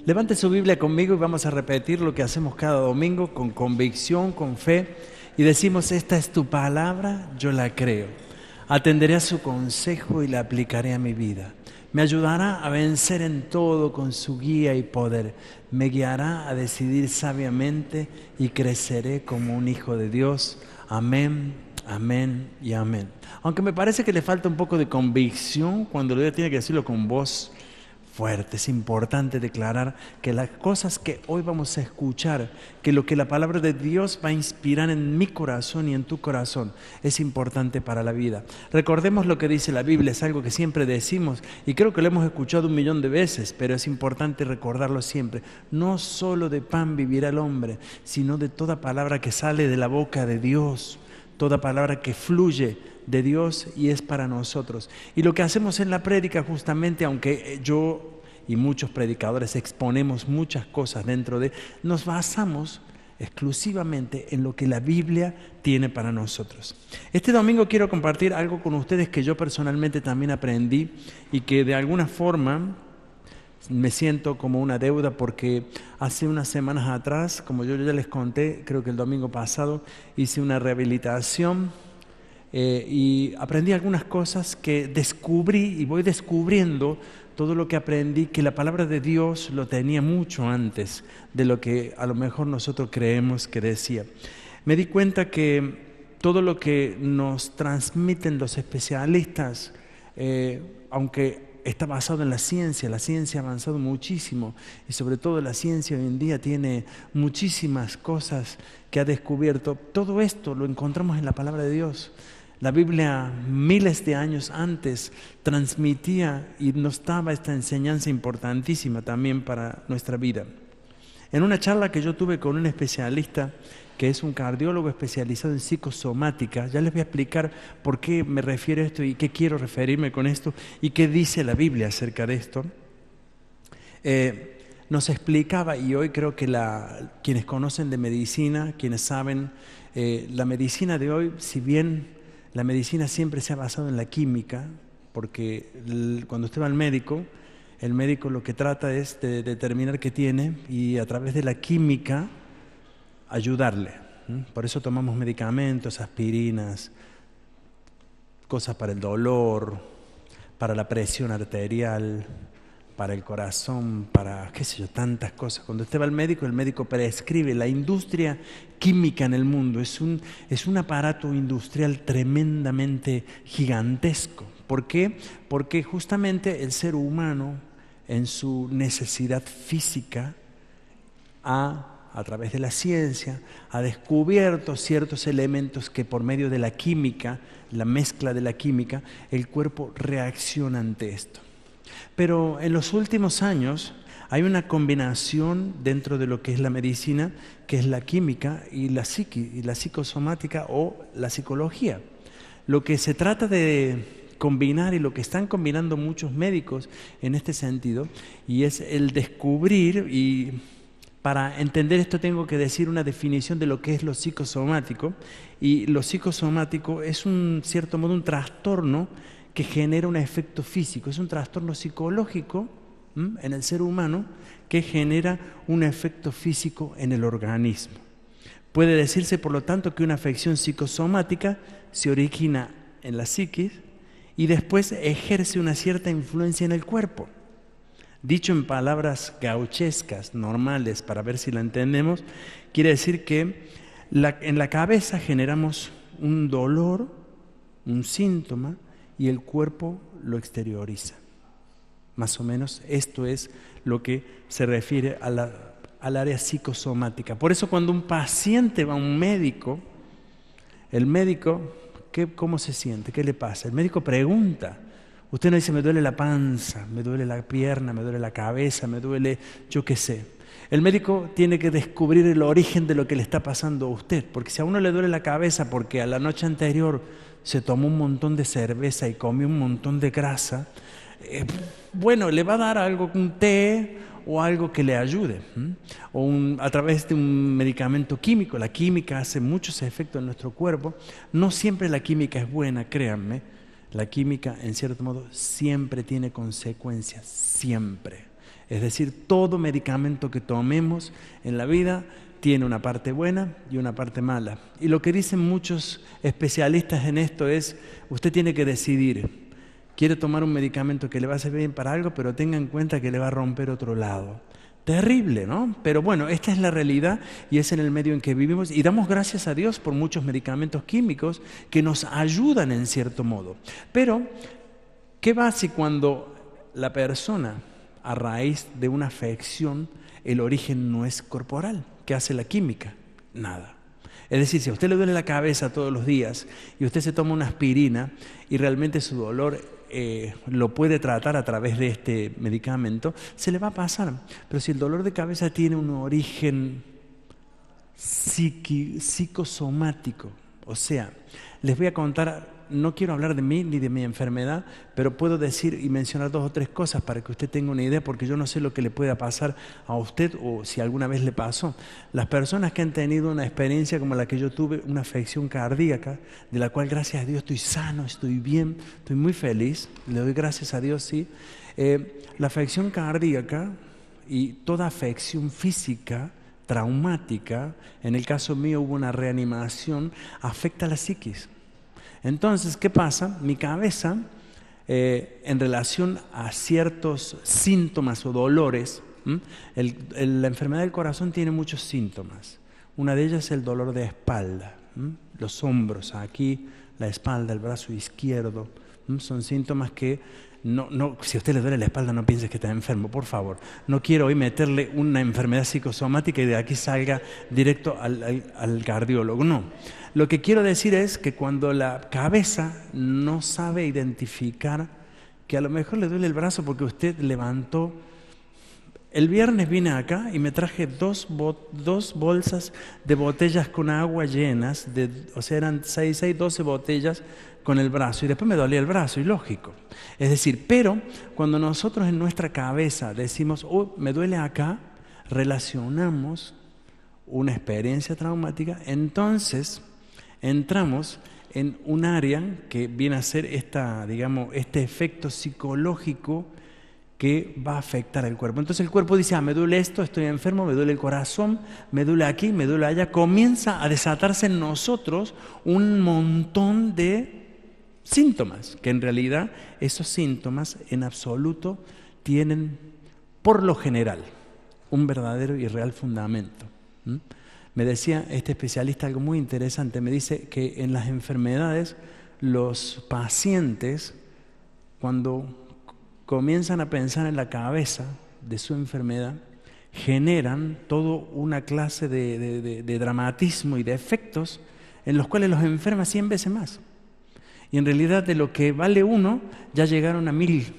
Levante su Biblia conmigo y vamos a repetir lo que hacemos cada domingo con convicción, con fe. Y decimos, esta es tu palabra, yo la creo. Atenderé a su consejo y la aplicaré a mi vida. Me ayudará a vencer en todo con su guía y poder. Me guiará a decidir sabiamente y creceré como un hijo de Dios. Amén, amén y amén. Aunque me parece que le falta un poco de convicción cuando lo tiene que decirlo con voz fuerte. Es importante declarar que las cosas que hoy vamos a escuchar, que lo que la palabra de Dios va a inspirar en mi corazón y en tu corazón, es importante para la vida. Recordemos lo que dice la Biblia, es algo que siempre decimos y creo que lo hemos escuchado 1.000.000 de veces, pero es importante recordarlo siempre. No solo de pan vivirá el hombre, sino de toda palabra que sale de la boca de Dios, toda palabra que fluye de Dios y es para nosotros. Y lo que hacemos en la prédica justamente, aunque yo y muchos predicadores exponemos muchas cosas dentro de, nos basamos exclusivamente en lo que la Biblia tiene para nosotros. Este domingo quiero compartir algo con ustedes que yo personalmente también aprendí y que de alguna forma me siento como una deuda porque hace unas semanas atrás, como yo ya les conté, creo que el domingo pasado, hice una rehabilitación y aprendí algunas cosas que descubrí y voy descubriendo todo lo que aprendí, que la palabra de Dios lo tenía mucho antes de lo que a lo mejor nosotros creemos que decía. Me di cuenta que todo lo que nos transmiten los especialistas, aunque está basado en la ciencia ha avanzado muchísimo y sobre todo la ciencia hoy en día tiene muchísimas cosas que ha descubierto. Todo esto lo encontramos en la palabra de Dios. La Biblia miles de años antes transmitía y nos daba esta enseñanza importantísima también para nuestra vida. En una charla que yo tuve con un especialista que es un cardiólogo especializado en psicosomática, ya les voy a explicar por qué me refiero a esto y qué quiero referirme con esto y qué dice la Biblia acerca de esto. Nos explicaba, y hoy creo que quienes conocen de medicina, quienes saben, la medicina de hoy, si bien la medicina siempre se ha basado en la química, porque cuando usted va al médico, el médico lo que trata es de determinar qué tiene y a través de la química ayudarle. Por eso tomamos medicamentos, aspirinas, cosas para el dolor, para la presión arterial, para el corazón, para qué sé yo, tantas cosas. Cuando usted va al médico, el médico prescribe. La industria química en el mundo es un aparato industrial tremendamente gigantesco. ¿Por qué? Porque justamente el ser humano, en su necesidad física, a través de la ciencia, ha descubierto ciertos elementos que por medio de la química, la mezcla de la química, el cuerpo reacciona ante esto. Pero en los últimos años hay una combinación dentro de lo que es la medicina, que es la química y la psicosomática o la psicología. Lo que se trata de combinar y lo que están combinando muchos médicos en este sentido, y es el descubrir, y para entender esto tengo que decir una definición de lo que es lo psicosomático, y lo psicosomático es un cierto modo un trastorno que genera un efecto físico, es un trastorno psicológico en el ser humano que genera un efecto físico en el organismo. Puede decirse, por lo tanto, que una afección psicosomática se origina en la psiquis y después ejerce una cierta influencia en el cuerpo. Dicho en palabras gauchescas, normales, para ver si la entendemos, quiere decir que en la cabeza generamos un dolor, un síntoma, y el cuerpo lo exterioriza. Más o menos esto es lo que se refiere al área psicosomática. Por eso cuando un paciente va a un médico, el médico, ¿cómo se siente? ¿Qué le pasa? El médico pregunta. Usted no dice, me duele la panza, me duele la pierna, me duele la cabeza, me duele yo qué sé. El médico tiene que descubrir el origen de lo que le está pasando a usted, porque si a uno le duele la cabeza porque a la noche anterior se tomó un montón de cerveza y comió un montón de grasa, bueno, le va a dar algo, un té o algo que le ayude, o a través de un medicamento químico. La química hace muchos efectos en nuestro cuerpo. No siempre la química es buena, créanme. La química, en cierto modo, siempre tiene consecuencias, siempre. Es decir, todo medicamento que tomemos en la vida tiene una parte buena y una parte mala. Y lo que dicen muchos especialistas en esto es, usted tiene que decidir, quiere tomar un medicamento que le va a hacer bien para algo, pero tenga en cuenta que le va a romper otro lado. Terrible, ¿no? Pero bueno, esta es la realidad y es en el medio en que vivimos y damos gracias a Dios por muchos medicamentos químicos que nos ayudan en cierto modo. Pero, ¿qué va si cuando la persona, a raíz de una afección, el origen no es corporal? ¿Qué hace la química? Nada. Es decir, si a usted le duele la cabeza todos los días y usted se toma una aspirina y realmente su dolor lo puede tratar a través de este medicamento, se le va a pasar. Pero si el dolor de cabeza tiene un origen psicosomático, o sea, les voy a contar, no quiero hablar de mí ni de mi enfermedad, pero puedo decir y mencionar 2 o 3 cosas para que usted tenga una idea, porque yo no sé lo que le pueda pasar a usted o si alguna vez le pasó. Las personas que han tenido una experiencia como la que yo tuve, una afección cardíaca, de la cual gracias a Dios estoy sano, estoy bien, estoy muy feliz, le doy gracias a Dios, sí. La afección cardíaca y toda afección física traumática, en el caso mío hubo una reanimación, afecta a la psiquis. Entonces, ¿qué pasa? Mi cabeza, en relación a ciertos síntomas o dolores, la enfermedad del corazón tiene muchos síntomas. Una de ellas es el dolor de espalda, los hombros, aquí, la espalda, el brazo izquierdo, son síntomas que si a usted le duele la espalda, no piense que está enfermo, por favor. No quiero hoy meterle una enfermedad psicosomática y de aquí salga directo al cardiólogo, no. Lo que quiero decir es que cuando la cabeza no sabe identificar que a lo mejor le duele el brazo porque usted levantó. El viernes vine acá y me traje dos bolsas de botellas con agua llenas, o sea, eran 12 botellas con el brazo y después me dolía el brazo, y lógico. Es decir, pero cuando nosotros en nuestra cabeza decimos, me duele acá, relacionamos una experiencia traumática, entonces entramos en un área que viene a ser este efecto psicológico que va a afectar al cuerpo. Entonces el cuerpo dice, me duele esto, estoy enfermo, me duele el corazón, me duele aquí, me duele allá. Comienza a desatarse en nosotros un montón de síntomas, que en realidad esos síntomas en absoluto tienen, por lo general, un verdadero y real fundamento. Me decía este especialista algo muy interesante, me dice que en las enfermedades los pacientes, cuando comienzan a pensar en la cabeza de su enfermedad, generan toda una clase de dramatismo y de efectos en los cuales los enferma 100 veces más. Y en realidad de lo que vale uno, ya llegaron a 1000.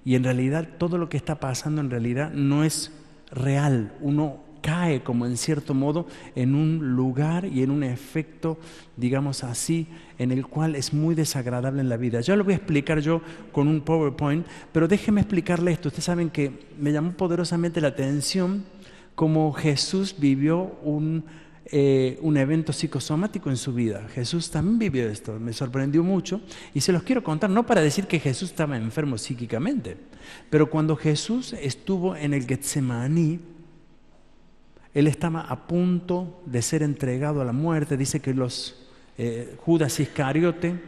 Y en realidad todo lo que está pasando en realidad no es real. Uno cae como en cierto modo en un lugar y en un efecto, digamos así, en el cual es muy desagradable en la vida. Ya lo voy a explicar yo con un PowerPoint, pero déjeme explicarle esto. Ustedes saben que me llamó poderosamente la atención cómo Jesús vivió un evento psicosomático en su vida. Jesús también vivió esto, me sorprendió mucho y se los quiero contar, no para decir que Jesús estaba enfermo psíquicamente, pero cuando Jesús estuvo en el Getsemaní, él estaba a punto de ser entregado a la muerte. Dice que Judas Iscariote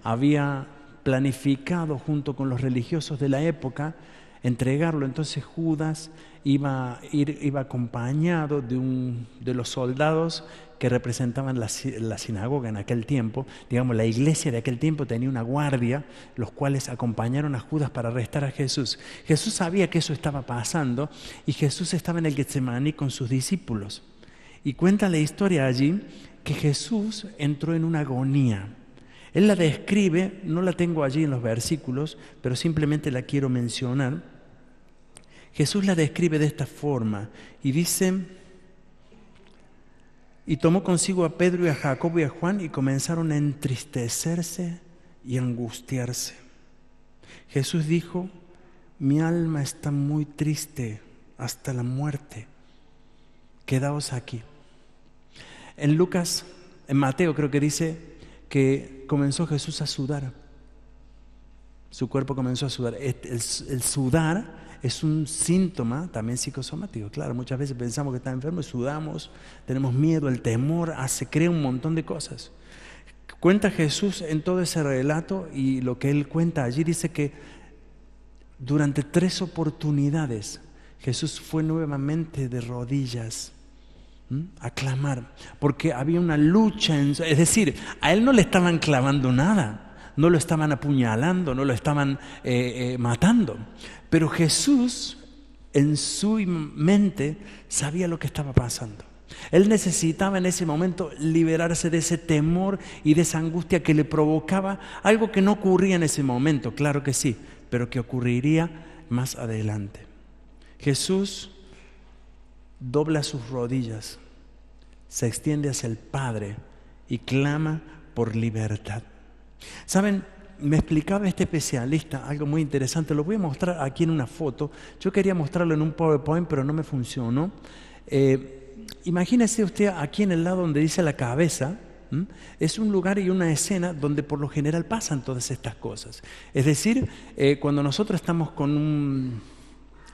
había planificado junto con los religiosos de la época entregarlo. Entonces Judas iba acompañado de los soldados que representaban la sinagoga en aquel tiempo. Digamos, la iglesia de aquel tiempo tenía una guardia, los cuales acompañaron a Judas para arrestar a Jesús. Jesús sabía que eso estaba pasando y Jesús estaba en el Getsemaní con sus discípulos. Y cuenta la historia allí que Jesús entró en una agonía. Él la describe, no la tengo allí en los versículos, pero simplemente la quiero mencionar. Jesús la describe de esta forma y dice: y tomó consigo a Pedro y a Jacobo y a Juan y comenzaron a entristecerse y angustiarse. Jesús dijo: mi alma está muy triste hasta la muerte, quedaos aquí. En Mateo creo que dice que comenzó Jesús a sudar. Su cuerpo comenzó a sudar. El sudar es un síntoma también psicosomático. Claro, muchas veces pensamos que está enfermo y sudamos, tenemos miedo, el temor crea un montón de cosas. Cuenta Jesús en todo ese relato, y lo que él cuenta allí dice que durante 3 oportunidades Jesús fue nuevamente de rodillas a clamar, porque había una lucha, es decir, a él no le estaban clavando nada, no lo estaban apuñalando, no lo estaban matando, pero Jesús en su mente sabía lo que estaba pasando. Él necesitaba en ese momento liberarse de ese temor y de esa angustia que le provocaba algo que no ocurría en ese momento, claro que sí, pero que ocurriría más adelante. Jesús dobla sus rodillas, se extiende hacia el Padre y clama por libertad. ¿Saben? Me explicaba este especialista algo muy interesante, lo voy a mostrar aquí en una foto. Yo quería mostrarlo en un PowerPoint, pero no me funcionó. Imagínese usted aquí en el lado donde dice la cabeza, es un lugar y una escena donde por lo general pasan todas estas cosas. Es decir, cuando nosotros estamos con un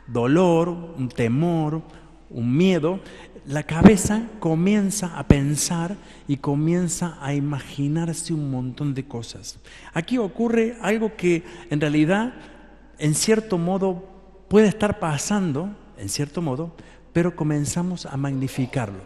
dolor, un temor, un miedo, la cabeza comienza a pensar y comienza a imaginarse un montón de cosas. Aquí ocurre algo que en realidad, en cierto modo, puede estar pasando, en cierto modo, pero comenzamos a magnificarlo.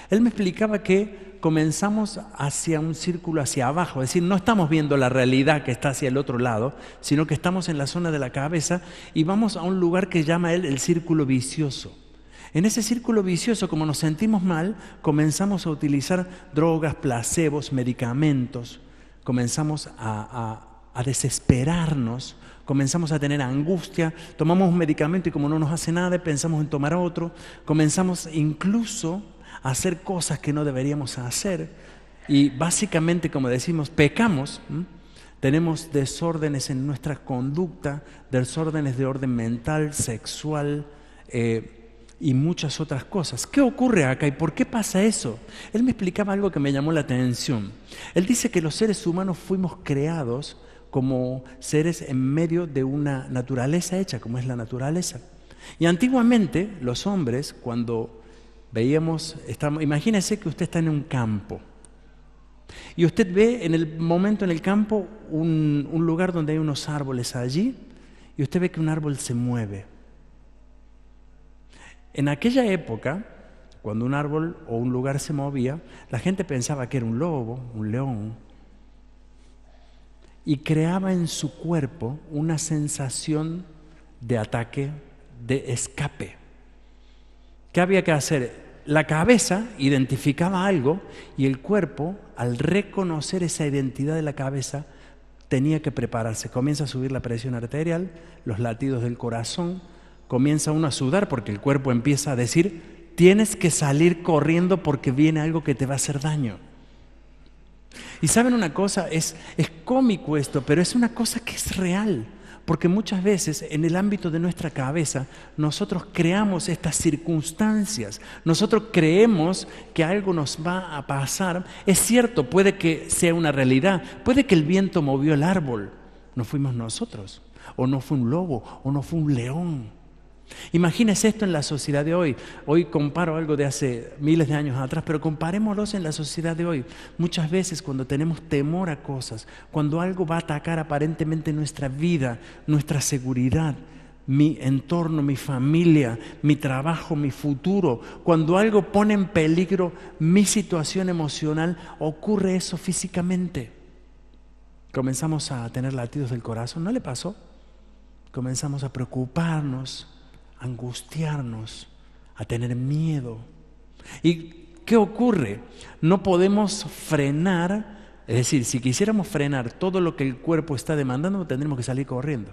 Él me explicaba que comenzamos hacia un círculo hacia abajo, es decir, no estamos viendo la realidad que está hacia el otro lado, sino que estamos en la zona de la cabeza y vamos a un lugar que llama él el círculo vicioso. En ese círculo vicioso, como nos sentimos mal, comenzamos a utilizar drogas, placebos, medicamentos, comenzamos a desesperarnos, comenzamos a tener angustia, tomamos un medicamento y como no nos hace nada, pensamos en tomar otro, comenzamos incluso a hacer cosas que no deberíamos hacer y básicamente, como decimos, pecamos. Tenemos desórdenes en nuestra conducta, desórdenes de orden mental, sexual, y muchas otras cosas. ¿Qué ocurre acá y por qué pasa eso? Él me explicaba algo que me llamó la atención. Él dice que los seres humanos fuimos creados como seres en medio de una naturaleza hecha, como es la naturaleza. Y antiguamente los hombres, cuando veíamos, imagínese que usted está en un campo y usted ve en el momento en el campo un lugar donde hay unos árboles allí y usted ve que un árbol se mueve. En aquella época, cuando un árbol o un lugar se movía, la gente pensaba que era un lobo, un león, y creaba en su cuerpo una sensación de ataque, de escape. ¿Qué había que hacer? La cabeza identificaba algo y el cuerpo, al reconocer esa identidad de la cabeza, tenía que prepararse. Comienza a subir la presión arterial, los latidos del corazón, comienza uno a sudar porque el cuerpo empieza a decir, tienes que salir corriendo porque viene algo que te va a hacer daño. Y saben una cosa, es cómico esto, pero es una cosa que es real, porque muchas veces en el ámbito de nuestra cabeza nosotros creamos estas circunstancias, nosotros creemos que algo nos va a pasar. Es cierto, puede que sea una realidad, puede que el viento movió el árbol, no fuimos nosotros, o no fue un lobo, o no fue un león. Imagínese esto en la sociedad de hoy. Hoy comparo algo de hace miles de años atrás, pero comparémoslo en la sociedad de hoy. Muchas veces cuando tenemos temor a cosas, cuando algo va a atacar aparentemente nuestra vida, nuestra seguridad, mi entorno, mi familia, mi trabajo, mi futuro, cuando algo pone en peligro mi situación emocional, ocurre eso físicamente. Comenzamos a tener latidos del corazón, ¿no le pasó? Comenzamos a preocuparnos, a angustiarnos, a tener miedo. ¿Y qué ocurre? No podemos frenar, es decir, si quisiéramos frenar todo lo que el cuerpo está demandando, tendremos que salir corriendo.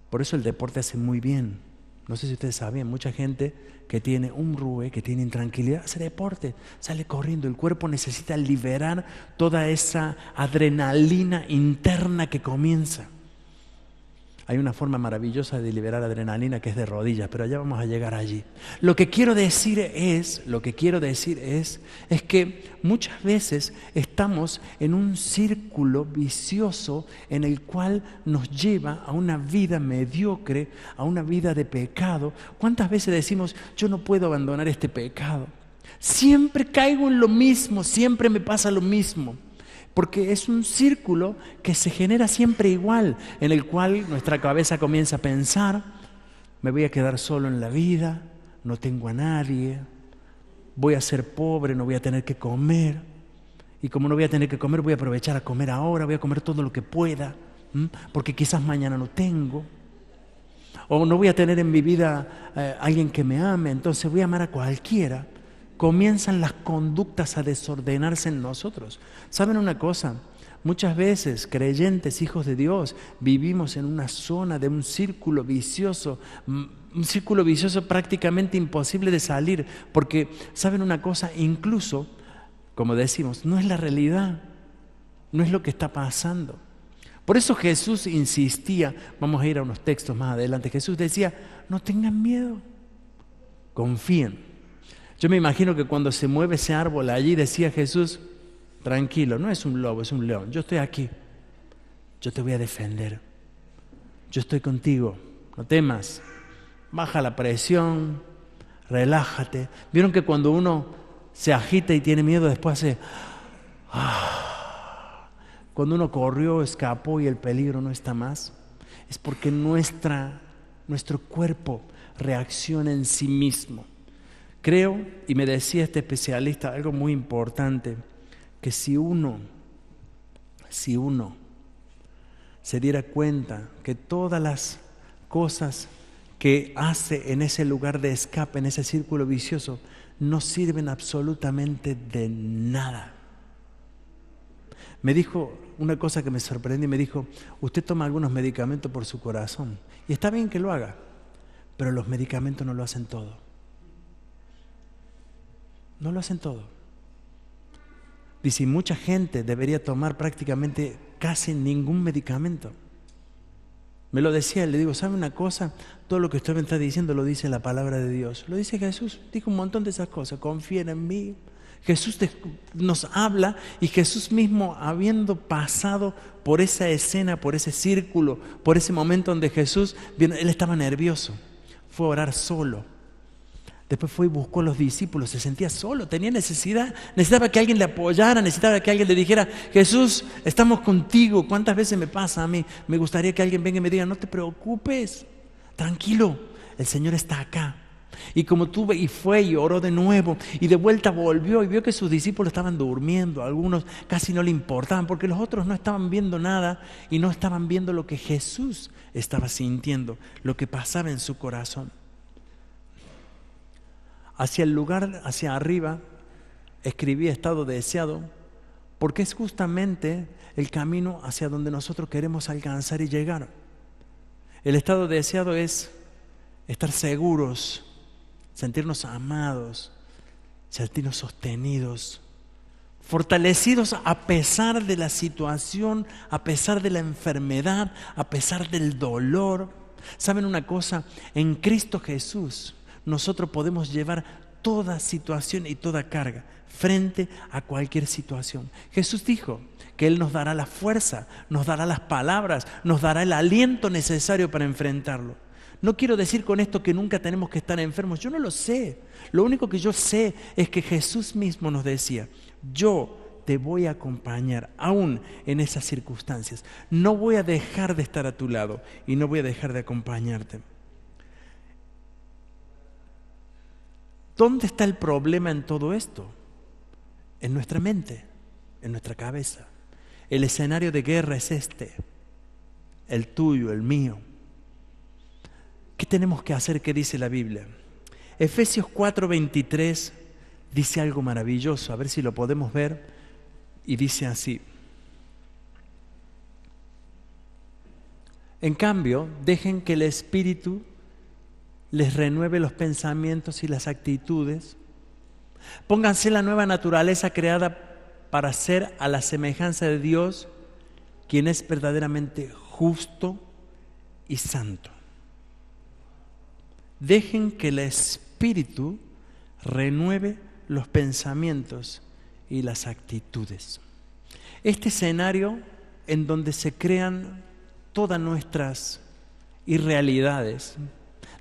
Por eso el deporte hace muy bien. No sé si ustedes saben, mucha gente que tiene un RUE, que tiene intranquilidad, hace deporte, sale corriendo. El cuerpo necesita liberar toda esa adrenalina interna que comienza. Hay una forma maravillosa de liberar adrenalina que es de rodillas, pero ya vamos a llegar allí. Lo que quiero decir es que muchas veces estamos en un círculo vicioso en el cual nos lleva a una vida mediocre, a una vida de pecado. ¿Cuántas veces decimos, yo no puedo abandonar este pecado? Siempre caigo en lo mismo, siempre me pasa lo mismo. Porque es un círculo que se genera siempre igual, en el cual nuestra cabeza comienza a pensar, me voy a quedar solo en la vida, no tengo a nadie, voy a ser pobre, no voy a tener que comer, y como no voy a tener que comer, voy a aprovechar a comer ahora, voy a comer todo lo que pueda, porque quizás mañana no tengo, o no voy a tener en mi vida alguien que me ame, entonces voy a amar a cualquiera. Comienzan las conductas a desordenarse en nosotros. ¿Saben una cosa? Muchas veces, creyentes, hijos de Dios, vivimos en una zona de un círculo vicioso prácticamente imposible de salir, porque, ¿saben una cosa? Incluso, como decimos, no es la realidad, no es lo que está pasando. Por eso Jesús insistía, vamos a ir a unos textos más adelante, Jesús decía, no tengan miedo, confíen. Yo me imagino que cuando se mueve ese árbol allí decía Jesús, tranquilo, no es un lobo, es un león, yo estoy aquí, yo te voy a defender, yo estoy contigo, no temas, baja la presión, relájate. ¿Vieron que cuando uno se agita y tiene miedo después hace, cuando uno corrió, escapó y el peligro no está más? Es porque nuestro cuerpo reacciona en sí mismo. Creo, y me decía este especialista, algo muy importante, que si uno se diera cuenta que todas las cosas que hace en ese lugar de escape, en ese círculo vicioso, no sirven absolutamente de nada. Me dijo una cosa que me sorprendió y me dijo, usted toma algunos medicamentos por su corazón, y está bien que lo haga, pero los medicamentos no lo hacen todo. No lo hacen todo. Dice, mucha gente debería tomar prácticamente casi ningún medicamento. Me lo decía, le digo, ¿sabe una cosa? Todo lo que usted me está diciendo lo dice la palabra de Dios. Lo dice Jesús, dijo un montón de esas cosas. Confíen en mí. Jesús nos habla y Jesús mismo, habiendo pasado por esa escena, por ese círculo, por ese momento donde Jesús, él estaba nervioso, fue a orar solo. Después fue y buscó a los discípulos, se sentía solo, tenía necesitaba que alguien le apoyara, necesitaba que alguien le dijera, Jesús, estamos contigo. ¿Cuántas veces me pasa a mí? Me gustaría que alguien venga y me diga, no te preocupes, tranquilo, el Señor está acá. Y como tuve, y fue y oró de nuevo, y de vuelta volvió y vio que sus discípulos estaban durmiendo, algunos casi no le importaban, porque los otros no estaban viendo nada y no estaban viendo lo que Jesús estaba sintiendo, lo que pasaba en su corazón. Hacia el lugar, hacia arriba, escribí estado deseado, porque es justamente el camino hacia donde nosotros queremos alcanzar y llegar. El estado deseado es estar seguros, sentirnos amados, sentirnos sostenidos, fortalecidos a pesar de la situación, a pesar de la enfermedad, a pesar del dolor. ¿Saben una cosa? En Cristo Jesús nosotros podemos llevar toda situación y toda carga frente a cualquier situación. Jesús dijo que Él nos dará la fuerza, nos dará las palabras, nos dará el aliento necesario para enfrentarlo. No quiero decir con esto que nunca tenemos que estar enfermos, yo no lo sé. Lo único que yo sé es que Jesús mismo nos decía, yo te voy a acompañar aún en esas circunstancias. No voy a dejar de estar a tu lado y no voy a dejar de acompañarte. ¿Dónde está el problema en todo esto? En nuestra mente, en nuestra cabeza. El escenario de guerra es este, el tuyo, el mío. ¿Qué tenemos que hacer? ¿Qué dice la Biblia? Efesios 4:23 dice algo maravilloso, a ver si lo podemos ver, y dice así: en cambio, dejen que el Espíritu les renueve los pensamientos y las actitudes. Pónganse la nueva naturaleza creada para ser a la semejanza de Dios, quien es verdaderamente justo y santo. Dejen que el Espíritu renueve los pensamientos y las actitudes. Este escenario en donde se crean todas nuestras irrealidades.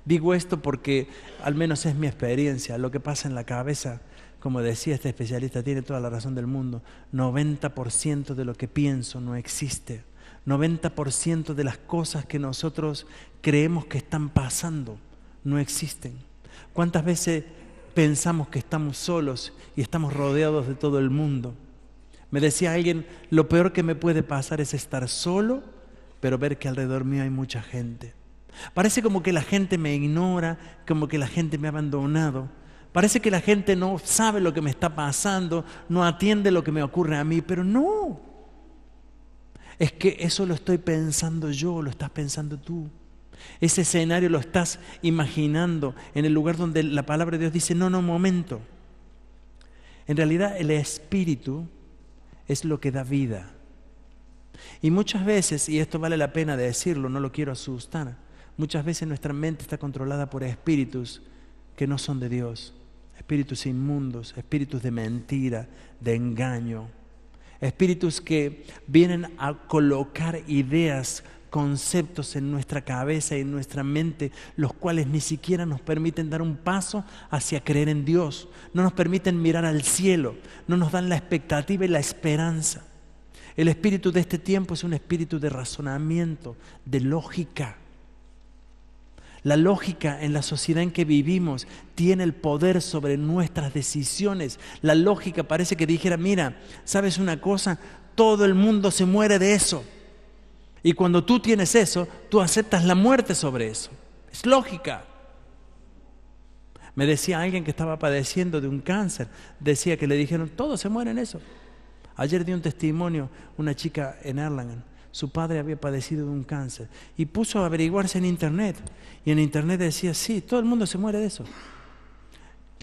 Digo esto porque al menos es mi experiencia. Lo que pasa en la cabeza, como decía este especialista, tiene toda la razón del mundo. 90% de lo que pienso no existe. 90% de las cosas que nosotros creemos que están pasando no existen. ¿Cuántas veces pensamos que estamos solos y estamos rodeados de todo el mundo? Me decía alguien, lo peor que me puede pasar es estar solo, pero ver que alrededor mío hay mucha gente. Parece como que la gente me ignora, como que la gente me ha abandonado. Parece que la gente no sabe lo que me está pasando, no atiende lo que me ocurre a mí, pero no. Es que eso lo estoy pensando yo, lo estás pensando tú. Ese escenario lo estás imaginando en el lugar donde la palabra de Dios dice, no, momento. En realidad el Espíritu es lo que da vida. Y muchas veces, y esto vale la pena decirlo, no lo quiero asustar, muchas veces nuestra mente está controlada por espíritus que no son de Dios. Espíritus inmundos, espíritus de mentira, de engaño. Espíritus que vienen a colocar ideas, conceptos en nuestra cabeza y en nuestra mente, los cuales ni siquiera nos permiten dar un paso hacia creer en Dios, no nos permiten mirar al cielo, no nos dan la expectativa y la esperanza. El espíritu de este tiempo es un espíritu de razonamiento, de lógica. La lógica en la sociedad en que vivimos tiene el poder sobre nuestras decisiones. La lógica parece que dijera, mira, ¿sabes una cosa? Todo el mundo se muere de eso. Y cuando tú tienes eso, tú aceptas la muerte sobre eso. Es lógica. Me decía alguien que estaba padeciendo de un cáncer, decía que le dijeron, todos se mueren de eso. Ayer dio un testimonio una chica en Erlangen. Su padre había padecido de un cáncer y puso a averiguarse en internet. Y en internet decía, sí, todo el mundo se muere de eso.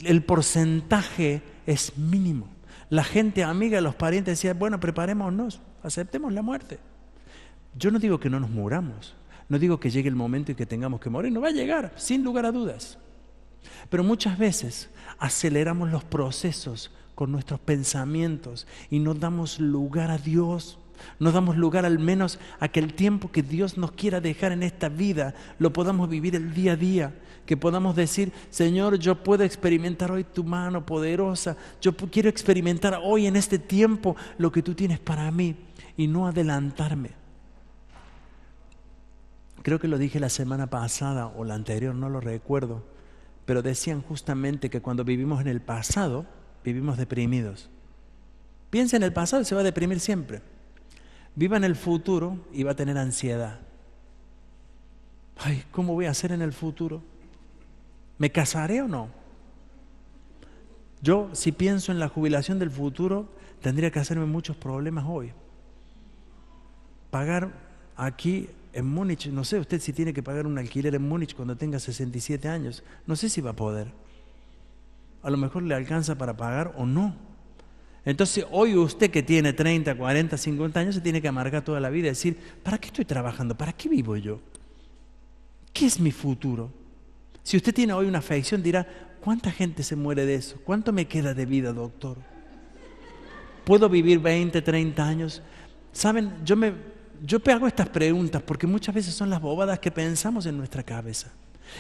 El porcentaje es mínimo. La gente amiga, los parientes decían, bueno, preparémonos, aceptemos la muerte. Yo no digo que no nos muramos, no digo que llegue el momento y que tengamos que morir, no va a llegar, sin lugar a dudas. Pero muchas veces aceleramos los procesos con nuestros pensamientos y no damos lugar a Dios, no damos lugar al menos a que el tiempo que Dios nos quiera dejar en esta vida lo podamos vivir el día a día, que podamos decir, Señor, yo puedo experimentar hoy tu mano poderosa, yo quiero experimentar hoy en este tiempo lo que tú tienes para mí y no adelantarme. Creo que lo dije la semana pasada o la anterior, no lo recuerdo, pero decían justamente que cuando vivimos en el pasado, vivimos deprimidos. Piensa en el pasado y se va a deprimir siempre. Viva en el futuro y va a tener ansiedad. Ay, ¿cómo voy a hacer en el futuro? ¿Me casaré o no? Yo, si pienso en la jubilación del futuro, tendría que hacerme muchos problemas hoy. Pagar aquí en Múnich, no sé usted si tiene que pagar un alquiler en Múnich cuando tenga 67 años, no sé si va a poder. A lo mejor le alcanza para pagar o no. Entonces hoy usted que tiene 30, 40, 50 años se tiene que amargar toda la vida y decir, ¿para qué estoy trabajando? ¿Para qué vivo yo? ¿Qué es mi futuro? Si usted tiene hoy una afección dirá, ¿cuánta gente se muere de eso? ¿Cuánto me queda de vida, doctor? ¿Puedo vivir 20, 30 años? ¿Saben? Yo hago estas preguntas porque muchas veces son las bobadas que pensamos en nuestra cabeza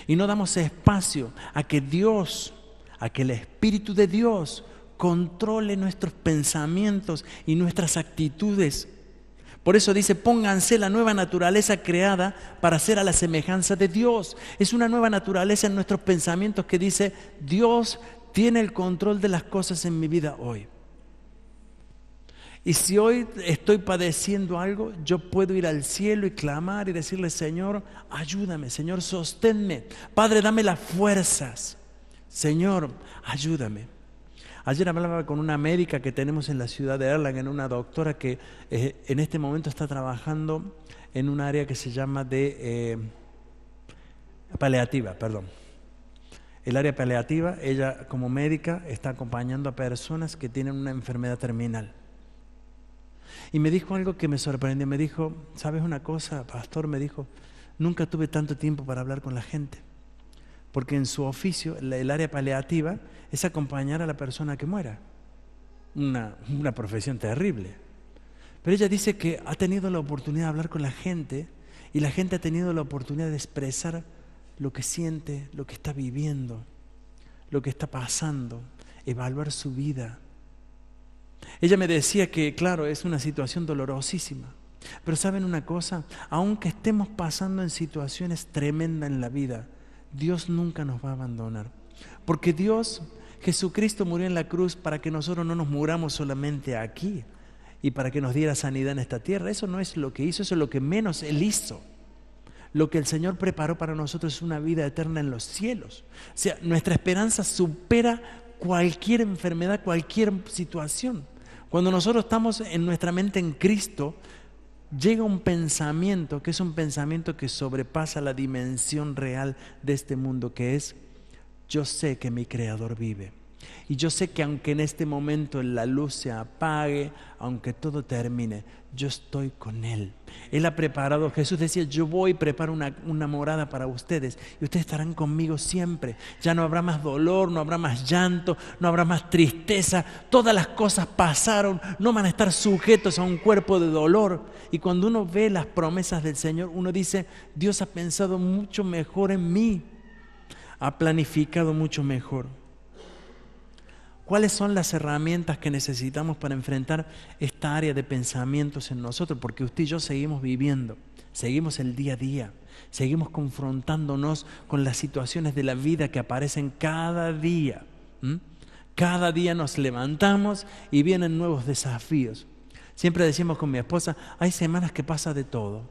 y no damos espacio a que Dios, a que el Espíritu de Dios controle nuestros pensamientos y nuestras actitudes. Por eso dice, pónganse la nueva naturaleza creada para ser a la semejanza de Dios. Es una nueva naturaleza en nuestros pensamientos que dice, Dios tiene el control de las cosas en mi vida hoy. Y si hoy estoy padeciendo algo, yo puedo ir al cielo y clamar y decirle, Señor, ayúdame, Señor, sosténme. Padre, dame las fuerzas. Señor, ayúdame. Ayer hablaba con una médica que tenemos en la ciudad de Erlangen, una doctora que en este momento está trabajando en un área que se llama de paliativa, perdón. El área paliativa, ella como médica está acompañando a personas que tienen una enfermedad terminal. Y me dijo algo que me sorprendió, me dijo, ¿sabes una cosa, pastor? Me dijo, Nunca tuve tanto tiempo para hablar con la gente, porque en su oficio, el área paliativa, es acompañar a la persona que muera. Una profesión terrible. Pero ella dice que ha tenido la oportunidad de hablar con la gente y la gente ha tenido la oportunidad de expresar lo que siente, lo que está viviendo, lo que está pasando, evaluar su vida. Ella me decía que, claro, es una situación dolorosísima, pero ¿saben una cosa? Aunque estemos pasando en situaciones tremendas en la vida, Dios nunca nos va a abandonar. Porque Jesucristo murió en la cruz para que nosotros no nos muramos solamente aquí y para que nos diera sanidad en esta tierra. Eso no es lo que hizo, eso es lo que menos Él hizo. Lo que el Señor preparó para nosotros es una vida eterna en los cielos. O sea, nuestra esperanza supera cualquier enfermedad, cualquier situación. Cuando nosotros estamos en nuestra mente en Cristo, llega un pensamiento que es un pensamiento que sobrepasa la dimensión real de este mundo, que es: yo sé que mi Creador vive. Y yo sé que aunque en este momento la luz se apague, aunque todo termine, yo estoy con Él. Él ha preparado, Jesús decía: yo voy y preparo una morada para ustedes y ustedes estarán conmigo siempre. Ya no habrá más dolor, no habrá más llanto, no habrá más tristeza. Todas las cosas pasaron, no van a estar sujetos a un cuerpo de dolor. Y cuando uno ve las promesas del Señor, uno dice: Dios ha pensado mucho mejor en mí, ha planificado mucho mejor. ¿Cuáles son las herramientas que necesitamos para enfrentar esta área de pensamientos en nosotros? Porque usted y yo seguimos viviendo, seguimos el día a día, seguimos confrontándonos con las situaciones de la vida que aparecen cada día. Cada día nos levantamos y vienen nuevos desafíos. Siempre decimos con mi esposa: hay semanas que pasa de todo.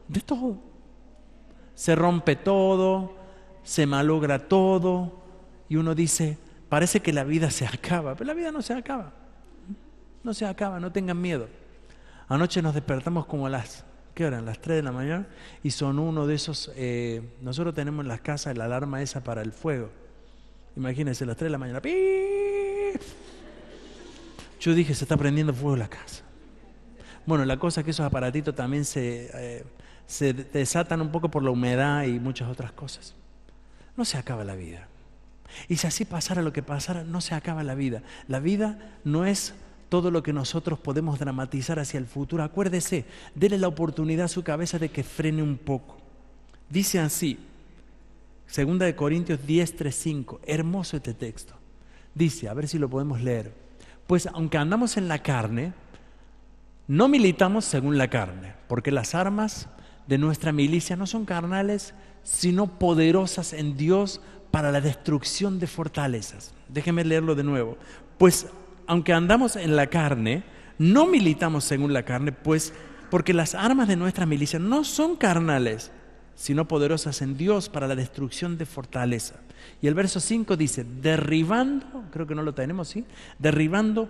Se rompe todo, se malogra todo y uno dice: parece que la vida se acaba, pero la vida no se acaba. No se acaba, no tengan miedo. Anoche nos despertamos como ¿qué hora? Las 3 de la mañana y sonó uno de esos, nosotros tenemos en las casas la alarma esa para el fuego. Imagínense, las 3 de la mañana. ¡Pip! Yo dije: se está prendiendo fuego la casa. Bueno, la cosa es que esos aparatitos también se desatan un poco por la humedad y muchas otras cosas. No se acaba la vida. Y si así pasara lo que pasara, no se acaba la vida. La vida no es todo lo que nosotros podemos dramatizar hacia el futuro. Acuérdese, dele la oportunidad a su cabeza de que frene un poco. Dice así, 2 Corintios 10, 3, 5. Hermoso este texto. Dice, a ver si lo podemos leer: pues aunque andamos en la carne, no militamos según la carne, porque las armas de nuestra milicia no son carnales, sino poderosas en Dios para la destrucción de fortalezas. Déjenme leerlo de nuevo. Pues aunque andamos en la carne, no militamos según la carne, pues porque las armas de nuestra milicia no son carnales, sino poderosas en Dios para la destrucción de fortaleza. Y el verso 5 dice: derribando, creo que no lo tenemos, ¿sí? Derribando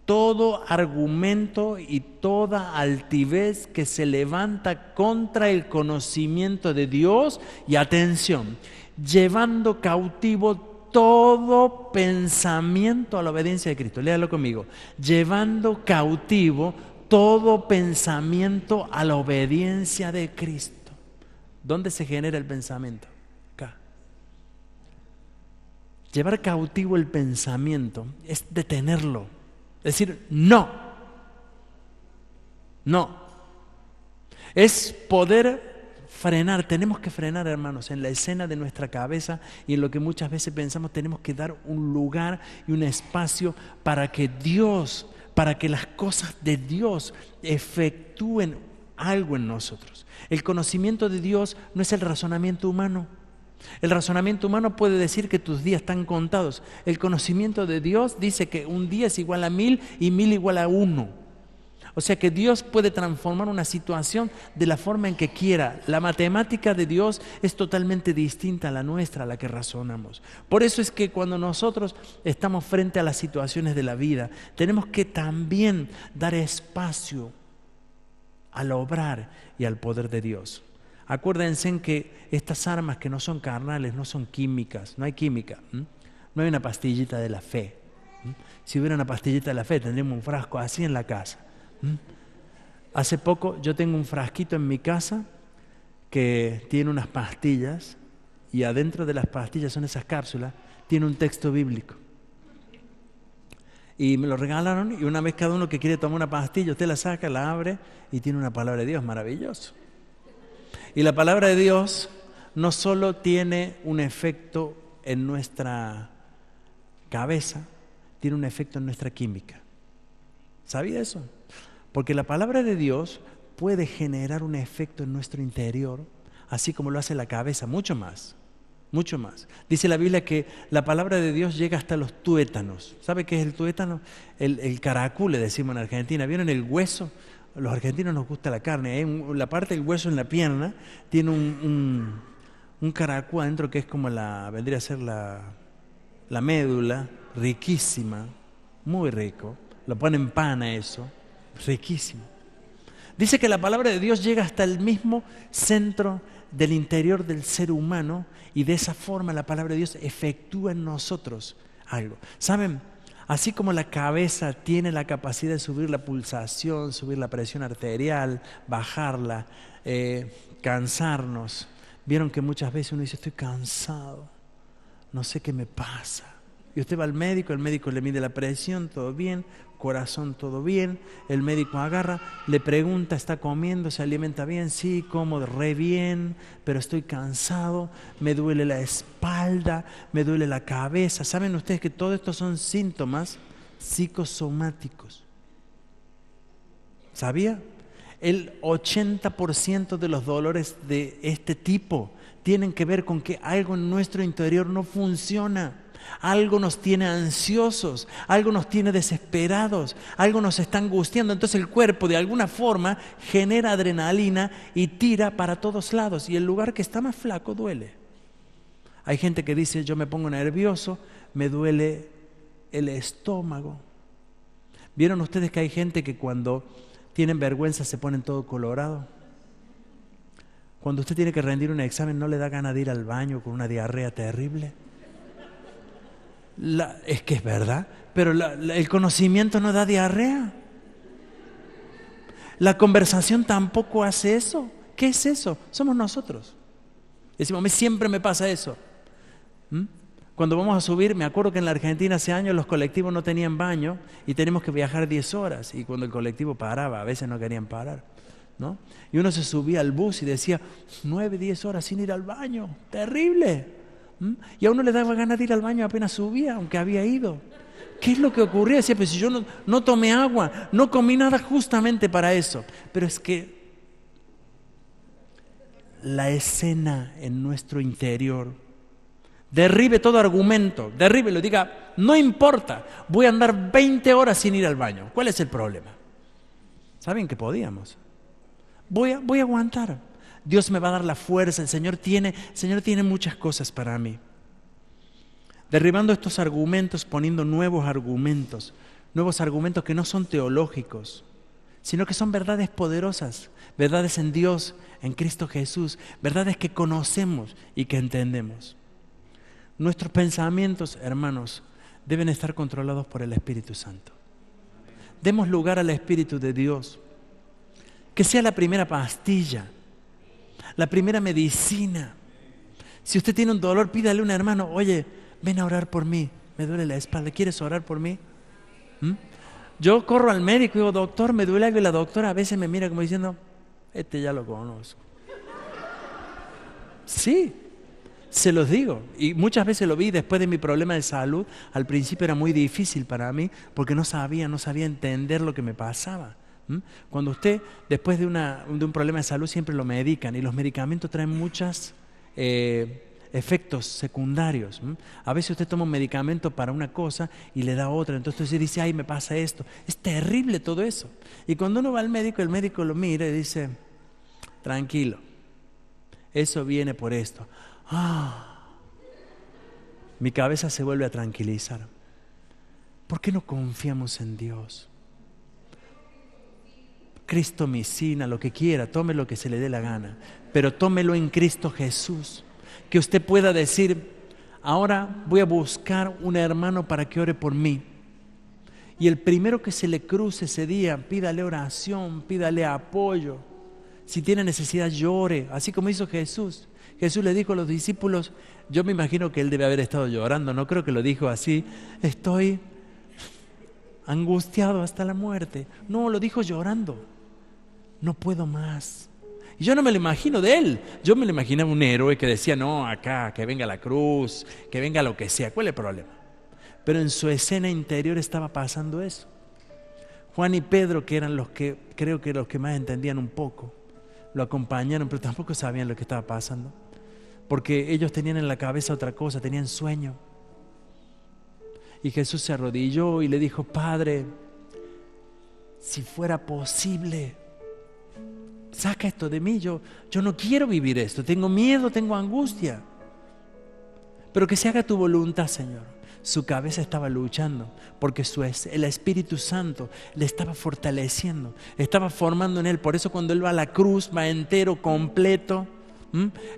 todo argumento y toda altivez que se levanta contra el conocimiento de Dios, y atención, llevando cautivo todo pensamiento a la obediencia de Cristo. Léalo conmigo: llevando cautivo todo pensamiento a la obediencia de Cristo. ¿Dónde se genera el pensamiento? Acá. Llevar cautivo el pensamiento es detenerlo. Es decir, no. Es poder frenar. Tenemos que frenar, hermanos, en la escena de nuestra cabeza y en lo que muchas veces pensamos. Tenemos que dar un lugar y un espacio para que las cosas de Dios efectúen algo en nosotros. El conocimiento de Dios no es el razonamiento humano. El razonamiento humano puede decir que tus días están contados. El conocimiento de Dios dice que un día es igual a 1000 y 1000 igual a 1. O sea que Dios puede transformar una situación de la forma en que quiera. La matemática de Dios es totalmente distinta a la nuestra, a la que razonamos. Por eso es que cuando nosotros estamos frente a las situaciones de la vida, tenemos que también dar espacio al obrar y al poder de Dios. Acuérdense en que estas armas que no son carnales, no son químicas, no hay química, no hay una pastillita de la fe. Si hubiera una pastillita de la fe, tendríamos un frasco así en la casa. Hace poco yo tengo un frasquito en mi casa que tiene unas pastillas y adentro de las pastillas, son esas cápsulas, tiene un texto bíblico. Y me lo regalaron y una vez cada uno que quiere tomar una pastilla, usted la saca, la abre y tiene una palabra de Dios, maravilloso. Y la palabra de Dios no solo tiene un efecto en nuestra cabeza, tiene un efecto en nuestra química. ¿Sabía eso? Porque la palabra de Dios puede generar un efecto en nuestro interior, así como lo hace la cabeza, mucho más. Mucho más. Dice la Biblia que la palabra de Dios llega hasta los tuétanos. ¿Sabe qué es el tuétano? El caracú, le decimos en Argentina. ¿Vieron el hueso? Los argentinos nos gusta la carne. La parte del hueso en la pierna tiene un caracú adentro que es como vendría a ser la médula, riquísima, muy rico. Lo ponen en pan a eso, riquísimo. Dice que la palabra de Dios llega hasta el mismo centro del interior del ser humano y de esa forma la palabra de Dios efectúa en nosotros algo. ¿Saben? Así como la cabeza tiene la capacidad de subir la pulsación, subir la presión arterial, bajarla, cansarnos. Vieron que muchas veces uno dice, estoy cansado, no sé qué me pasa. Y usted va al médico, el médico le mide la presión, todo bien, corazón, todo bien. El médico agarra, le pregunta, ¿está comiendo? ¿Se alimenta bien? Sí, como re bien, pero estoy cansado, me duele la espalda, me duele la cabeza. ¿Saben ustedes que todo esto son síntomas psicosomáticos? ¿Sabía? El 80% de los dolores de este tipo tienen que ver con que algo en nuestro interior no funciona. Algo nos tiene ansiosos, algo nos tiene desesperados, algo nos está angustiando. Entonces el cuerpo de alguna forma genera adrenalina y tira para todos lados. Y el lugar que está más flaco duele. Hay gente que dice, yo me pongo nervioso, me duele el estómago. ¿Vieron ustedes que hay gente que cuando tienen vergüenza se ponen todo colorado? Cuando usted tiene que rendir un examen, ¿no le da ganas de ir al baño con una diarrea terrible? Es que es verdad, pero el conocimiento no da diarrea. La conversación tampoco hace eso. ¿Qué es eso? Somos nosotros. Decimos, a mí siempre me pasa eso. Cuando vamos a subir, me acuerdo que en la Argentina hace años los colectivos no tenían baño y tenemos que viajar 10 horas. Y cuando el colectivo paraba, a veces no querían parar, ¿no? Y uno se subía al bus y decía, 9, 10 horas sin ir al baño. Terrible. Y a uno le daba ganas de ir al baño apenas subía, aunque había ido. ¿Qué es lo que ocurría? Decía, pues si yo no tomé agua, no comí nada justamente para eso. Pero es que la escena en nuestro interior derribe todo argumento, derríbelo, diga, no importa, voy a andar 20 horas sin ir al baño. ¿Cuál es el problema? ¿Saben que podíamos? Voy a aguantar. Dios me va a dar la fuerza, el Señor tiene muchas cosas para mí. Derribando estos argumentos, poniendo nuevos argumentos que no son teológicos, sino que son verdades poderosas, verdades en Dios, en Cristo Jesús, verdades que conocemos y que entendemos. Nuestros pensamientos, hermanos, deben estar controlados por el Espíritu Santo. Demos lugar al Espíritu de Dios, que sea la primera pastilla, la primera medicina. Si usted tiene un dolor, pídale a un hermano, oye, ven a orar por mí, me duele la espalda, ¿quieres orar por mí? Yo corro al médico y digo, doctor, me duele algo, y la doctora a veces me mira como diciendo, este ya lo conozco. Sí, se los digo, y muchas veces lo vi después de mi problema de salud. Al principio era muy difícil para mí porque no sabía entender lo que me pasaba. Cuando usted, después de un problema de salud, siempre lo medican, y los medicamentos traen muchos efectos secundarios. A veces usted toma un medicamento para una cosa y le da otra, entonces usted dice, ay, me pasa esto. Es terrible todo eso. Y cuando uno va al médico, el médico lo mira y dice, tranquilo, eso viene por esto. Mi cabeza se vuelve a tranquilizar. ¿Por qué no confiamos en Dios? Cristomicina, lo que quiera, tome lo que se le dé la gana, pero tómelo en Cristo Jesús. Que usted pueda decir, ahora voy a buscar un hermano para que ore por mí. Y el primero que se le cruce ese día, pídale oración, pídale apoyo. Si tiene necesidad, llore, así como hizo Jesús. Jesús le dijo a los discípulos, yo me imagino que él debe haber estado llorando, no creo que lo dijo así, estoy angustiado hasta la muerte. No, lo dijo llorando, no puedo más. Y yo no me lo imagino de él, yo me lo imaginaba un héroe que decía, no, acá, que venga la cruz, que venga lo que sea, ¿cuál es el problema? Pero en su escena interior estaba pasando eso. Juan y Pedro, que eran los que, creo que los que más entendían un poco, lo acompañaron, pero tampoco sabían lo que estaba pasando, porque ellos tenían en la cabeza otra cosa, tenían sueño. Y Jesús se arrodilló y le dijo, Padre, si fuera posible, saca esto de mí, yo no quiero vivir esto, tengo miedo, tengo angustia, pero que se haga tu voluntad, Señor. Su cabeza estaba luchando porque el Espíritu Santo le estaba fortaleciendo, estaba formando en él. Por eso cuando él va a la cruz, va entero, completo.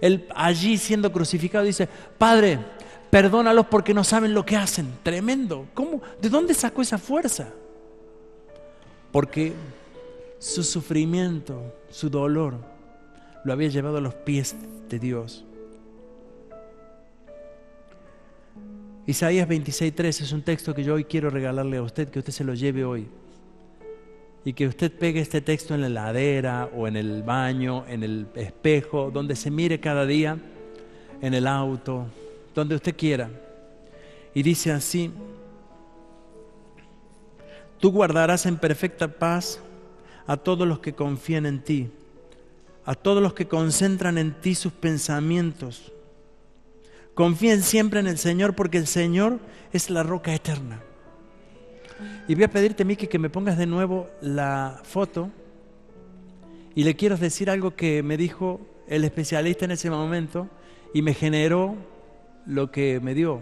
Él allí siendo crucificado dice, Padre, perdónalos porque no saben lo que hacen. Tremendo. ¿Cómo? ¿De dónde sacó esa fuerza? Porque su sufrimiento, su dolor, lo había llevado a los pies de Dios. Isaías 26:3 es un texto que yo hoy quiero regalarle a usted, que usted se lo lleve hoy. Y que usted pegue este texto en la heladera o en el baño, en el espejo, donde se mire cada día, en el auto, donde usted quiera. Y dice así, tú guardarás en perfecta paz a todos los que confían en ti, a todos los que concentran en ti sus pensamientos. Confíen siempre en el Señor porque el Señor es la roca eterna. Y voy a pedirte, Miki, que me pongas de nuevo la foto y le quiero decir algo que me dijo el especialista en ese momento y me generó lo que me dio.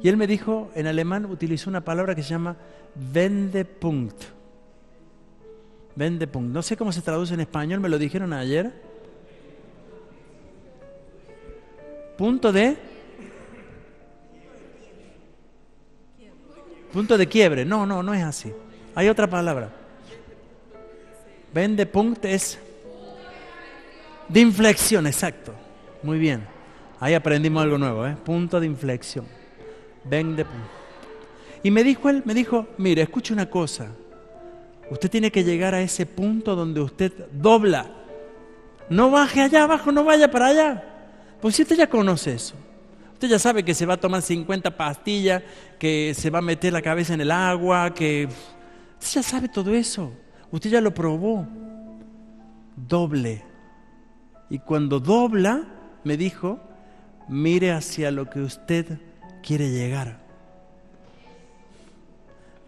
Y él me dijo, en alemán utilizó una palabra que se llama Wendepunkt. Wendepunkt. No sé cómo se traduce en español, me lo dijeron ayer. Punto de quiebre. No es así. Hay otra palabra. Wendepunkt es de inflexión, exacto. Muy bien. Ahí aprendimos algo nuevo, ¿eh? Punto de inflexión. Wendepunkt. Y me dijo, mire, escuche una cosa. Usted tiene que llegar a ese punto donde usted dobla. No baje allá abajo, no vaya para allá. Pues si usted ya conoce eso. Usted ya sabe que se va a tomar 50 pastillas, que se va a meter la cabeza en el agua, que... Usted ya sabe todo eso. Usted ya lo probó. Doble. Y cuando dobla, me dijo, mire hacia lo que usted quiere llegar.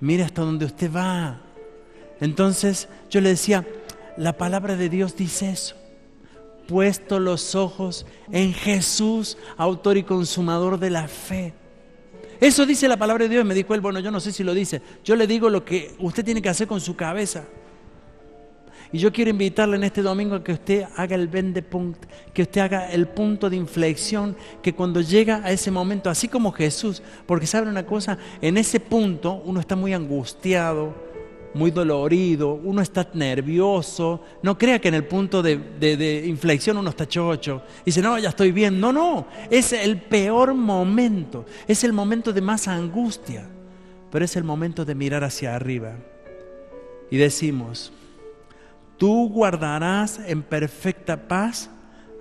Mire hasta donde usted va. Entonces yo le decía, la palabra de Dios dice eso. Puesto los ojos en Jesús, autor y consumador de la fe. Eso dice la palabra de Dios. Y me dijo él, bueno, yo no sé si lo dice. Yo le digo lo que usted tiene que hacer con su cabeza. Y yo quiero invitarle en este domingo a que usted haga el Wendepunkt, que usted haga el punto de inflexión, que cuando llega a ese momento, así como Jesús, porque saben una cosa, en ese punto uno está muy angustiado, muy dolorido, uno está nervioso. No crea que en el punto de inflexión uno está chocho y dice, no, ya estoy bien. No, es el peor momento, es el momento de más angustia, pero es el momento de mirar hacia arriba. Y decimos, tú guardarás en perfecta paz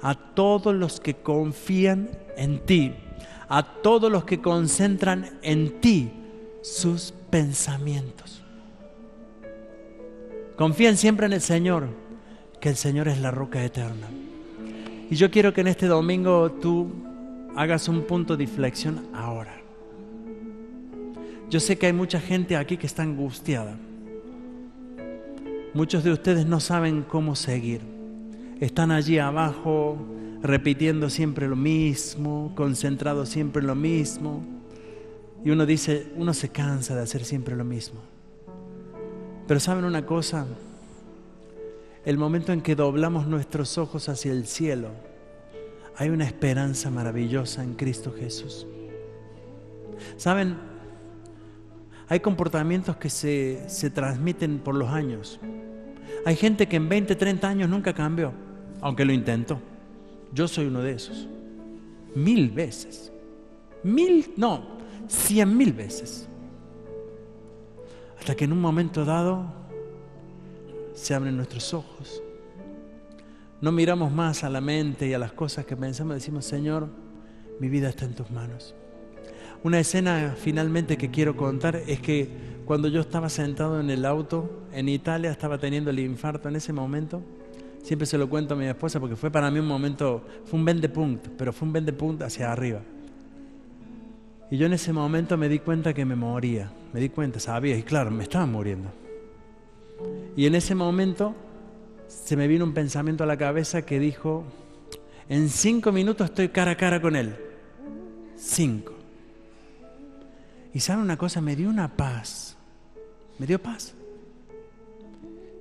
a todos los que confían en ti, a todos los que concentran en ti sus pensamientos. Confíen siempre en el Señor, que el Señor es la roca eterna. Y yo quiero que en este domingo tú hagas un punto de inflexión ahora. Yo sé que hay mucha gente aquí que está angustiada. Muchos de ustedes no saben cómo seguir. Están allí abajo repitiendo siempre lo mismo, concentrados siempre en lo mismo. Y uno dice, uno se cansa de hacer siempre lo mismo. Pero ¿saben una cosa? El momento en que doblamos nuestros ojos hacia el cielo, hay una esperanza maravillosa en Cristo Jesús. ¿Saben? Hay comportamientos que se transmiten por los años. Hay gente que en 20, 30 años nunca cambió, aunque lo intentó. Yo soy uno de esos. 1000 veces. 100.000 veces. Hasta que en un momento dado se abren nuestros ojos. No miramos más a la mente y a las cosas que pensamos, decimos, Señor, mi vida está en tus manos. Una escena finalmente que quiero contar es que cuando yo estaba sentado en el auto en Italia, estaba teniendo el infarto en ese momento. Siempre se lo cuento a mi esposa porque fue para mí un momento, fue un vendepunkt, pero fue un vendepunkt hacia arriba. Y yo en ese momento me di cuenta que me moría, me di cuenta, sabía, y claro, me estaba muriendo. Y en ese momento se me vino un pensamiento a la cabeza que dijo, en 5 minutos estoy cara a cara con él. 5. Y ¿saben una cosa? Me dio una paz, me dio paz.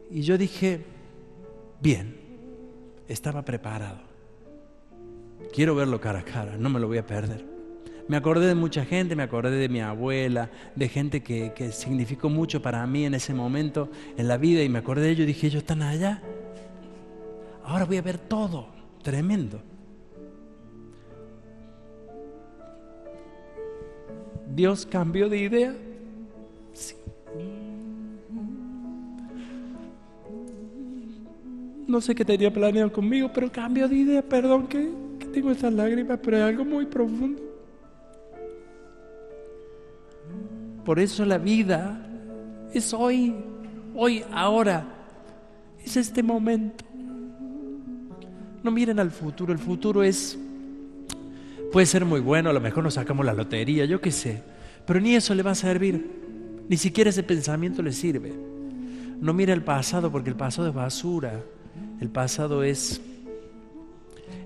Y yo dije, bien, estaba preparado. Quiero verlo cara a cara, no me lo voy a perder. Me acordé de mucha gente, me acordé de mi abuela, de gente que significó mucho para mí en ese momento en la vida, y me acordé de ellos y dije, ellos están allá. Ahora voy a ver todo, tremendo. ¿Dios cambió de idea? Sí. No sé qué tenía planeado conmigo, pero cambió de idea. Perdón que tengo estas lágrimas, pero es algo muy profundo. Por eso la vida es hoy, ahora. Es este momento. No miren al futuro. El futuro puede ser muy bueno, a lo mejor nos sacamos la lotería, yo qué sé. Pero ni eso le va a servir. Ni siquiera ese pensamiento le sirve. No mire el pasado, porque el pasado es basura. El pasado es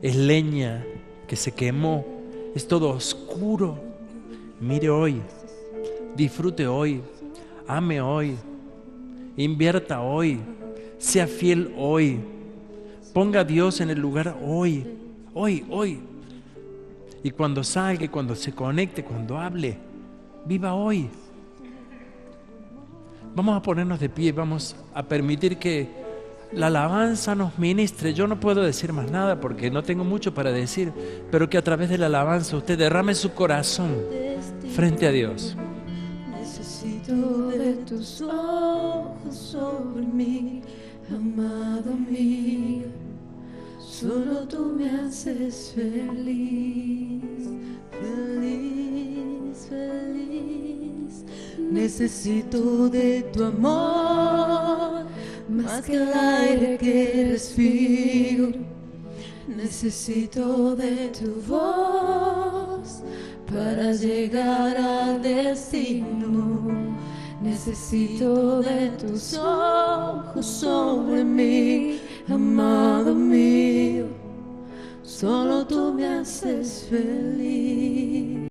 leña que se quemó. Es todo oscuro. Mire hoy. Disfrute hoy. Ame hoy. Invierta hoy. Sea fiel hoy. Ponga a Dios en el lugar hoy. Hoy. Y cuando salga, cuando se conecte, cuando hable, viva hoy. Vamos a ponernos de pie, vamos a permitir que la alabanza nos ministre. Yo no puedo decir más nada porque no tengo mucho para decir, pero que a través de la alabanza usted derrame su corazón frente a Dios. Necesito de tus ojos sobre mí, amado mío. Solo tú me haces feliz, feliz, feliz. Necesito de tu amor, más que el aire que respiro. Necesito de tu voz para llegar al destino. Necesito de tus ojos sobre mí, amado mío. Solo tú me haces feliz.